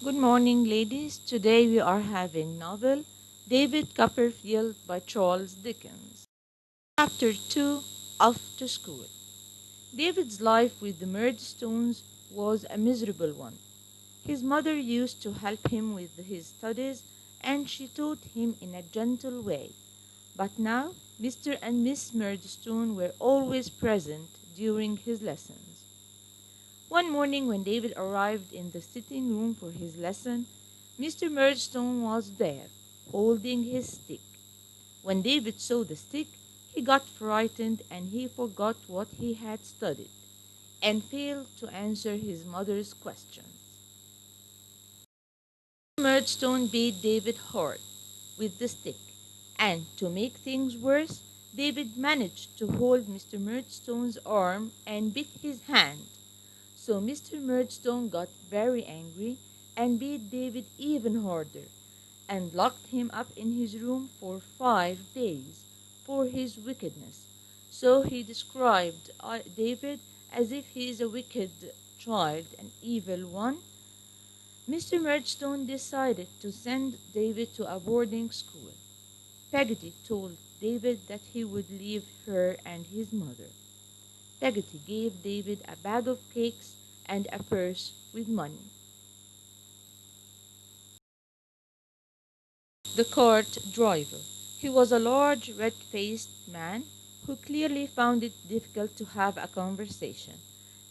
Good morning, ladies. Today we are having novel David Copperfield by Charles Dickens. Chapter 2 Off to School. David's life with the Murdstones was a miserable one. His mother used to help him with his studies and she taught him in a gentle way. But now Mr. and Miss Murdstone were always present during his lessons. One morning when David arrived in the sitting room for his lesson, Mr. Murdstone was there, holding his stick. When David saw the stick, he got frightened and he forgot what he had studied, and failed to answer his mother's questions. Murdstone beat David hard with the stick, and to make things worse, David managed to hold Mr. Murdstone's arm and bit his hand. So Mr. Murdstone got very angry and beat David even harder and locked him up in his room for 5 days for his wickedness. So he described David as if he is a wicked child, an evil one. Mr. Murdstone decided to send David to a boarding school. Peggotly told David that he would leave her and his mother. Peggotly gave David a bag of cakes and a purse with money. The cart driver. He was a large, red-faced man who clearly found it difficult to have a conversation,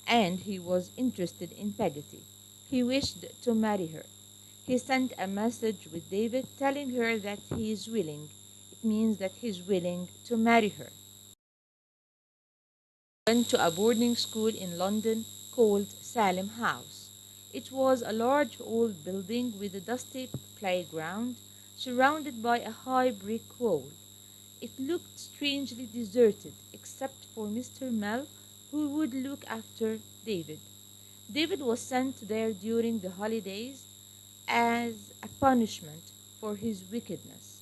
and he was interested in Peggotly. He wished to marry her. He sent a message with David telling her that he is willing. It means that he is willing to marry her. Went to a boarding school in London called Salem House. It was a large old building with a dusty playground surrounded by a high brick wall. It looked strangely deserted except for Mr. Mell, who would look after David. David was sent there during the holidays as a punishment for his wickedness.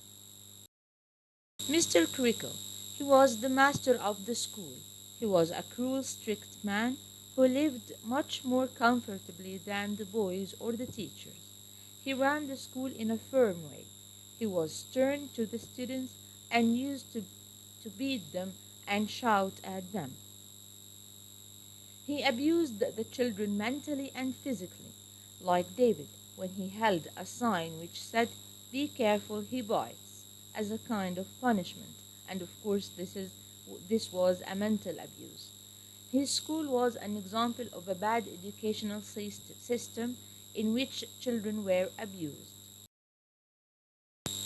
Mr. Creakle. He was the master of the school. He was a cruel, strict man who lived much more comfortably than the boys or the teachers. He ran the school in a firm way. He was stern to the students and used to beat them and shout at them. He abused the children mentally and physically, like David when he held a sign which said, "Be careful, he bites," as a kind of punishment. And of course, this was a mental abuse. His school was an example of a bad educational system in which children were abused.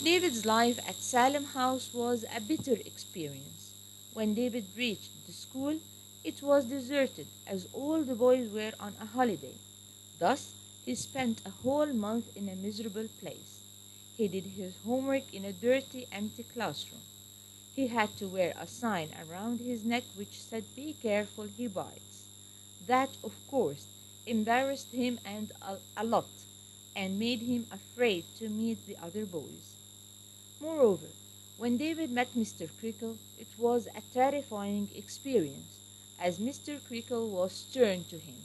David's life at Salem House was a bitter experience. When David reached the school, it was deserted as all the boys were on a holiday. Thus, he spent a whole month in a miserable place. He did his homework in a dirty, empty classroom. He had to wear a sign around his neck which said, "Be careful, he bites." That, of course, embarrassed him and a lot, and made him afraid to meet the other boys. Moreover, when David met Mr. Creakle, it was a terrifying experience, as Mr. Creakle was stern to him.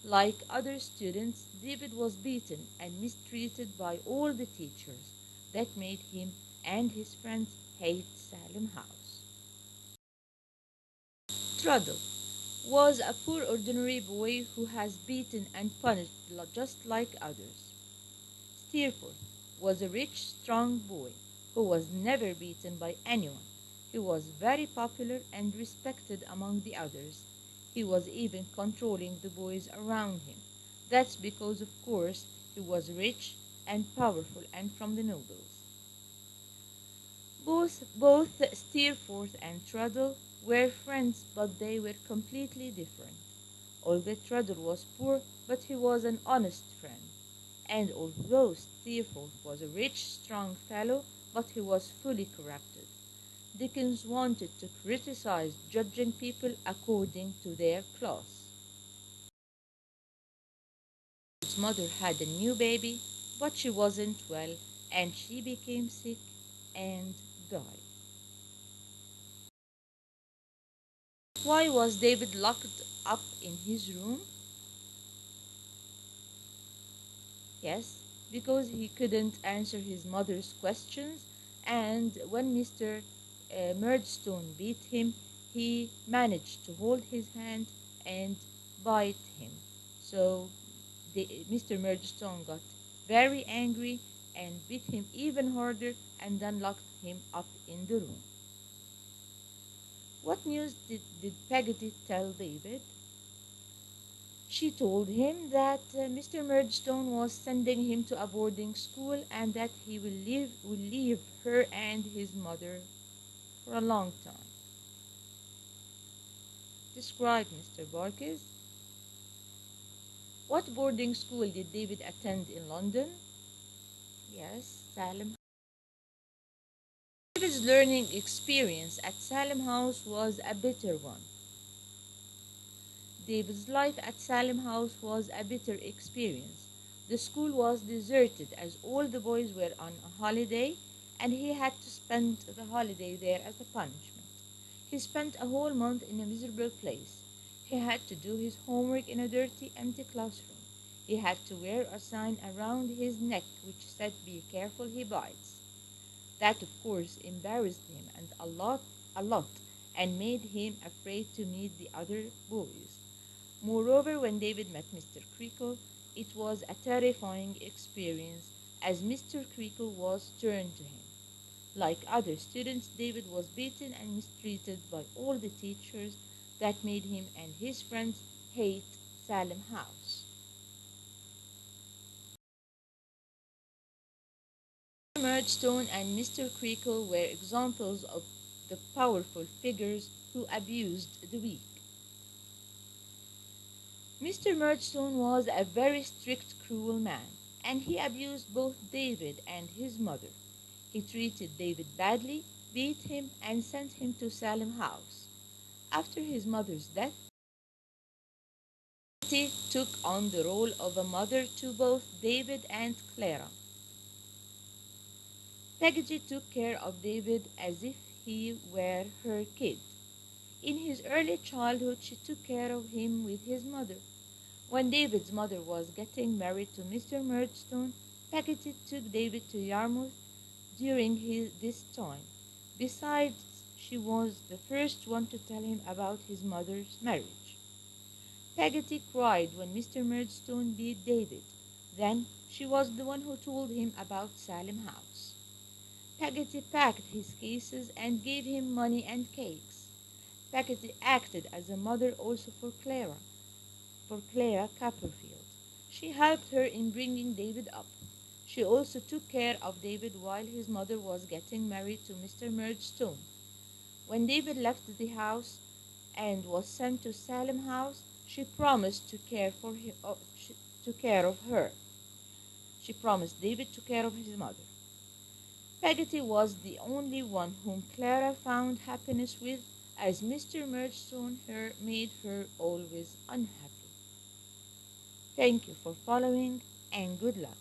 Like other students, David was beaten and mistreated by all the teachers. That made him and his friends hate Salem House. Truddle was a poor ordinary boy who has beaten and punished just like others. Steerforth was a rich, strong boy who was never beaten by anyone. He was very popular and respected among the others. He was even controlling the boys around him. That's because, of course, he was rich and powerful and from the nobles. Both Steerforth and Truddle were friends, but they were completely different. Although Truddle was poor, but he was an honest friend. And although Steerforth was a rich, strong fellow, but he was fully corrupted. Dickens wanted to criticize judging people according to their class. His mother had a new baby, but she wasn't well, and she became sick and died. Why was David locked up in his room? Yes, because he couldn't answer his mother's questions, and when Mr. Murdstone beat him, he managed to hold his hand and bite him. So Mr. Murdstone got very angry and beat him even harder and then locked him up in the room. What news did Peggotly tell David? She told him that Mr. Murdstone was sending him to a boarding school and that he will leave her and his mother for a long time. Describe, Mr. Barkis. What boarding school did David attend in London? Yes, Salem. David's learning experience at Salem House was a bitter one. David's life at Salem House was a bitter experience. The school was deserted as all the boys were on a holiday and he had to spend the holiday there as a punishment. He spent a whole month in a miserable place. He had to do his homework in a dirty, empty classroom. He had to wear a sign around his neck which said, "Be careful, he bites." That, of course, embarrassed him and a lot, and made him afraid to meet the other boys. Moreover, when David met Mr. Creakle, it was a terrifying experience as Mr. Creakle was turned to him. Like other students, David was beaten and mistreated by all the teachers that made him and his friends hate Salem House. Murdstone and Mr. Creakle were examples of the powerful figures who abused the weak. Mr. Murdstone was a very strict, cruel man, and he abused both David and his mother. He treated David badly, beat him, and sent him to Salem House. After his mother's death, Peggotly took on the role of a mother to both David and Clara. Peggotly took care of David as if he were her kid. In his early childhood, she took care of him with his mother. When David's mother was getting married to Mr. Murdstone, Peggotly took David to Yarmouth during this time. Besides, she was the first one to tell him about his mother's marriage. Peggotly cried when Mr. Murdstone beat David. Then she was the one who told him about Salem House. Peggotly packed his cases and gave him money and cakes. Peggotly acted as a mother also for Clara Copperfield. She helped her in bringing David up. She also took care of David while his mother was getting married to Mr. Murdstone. When David left the house and was sent to Salem House, she promised to care for him, to care of her. She promised David to care of his mother. Peggotly was the only one whom Clara found happiness with, as Mr. Murdstone made her always unhappy. Thank you for following, and good luck.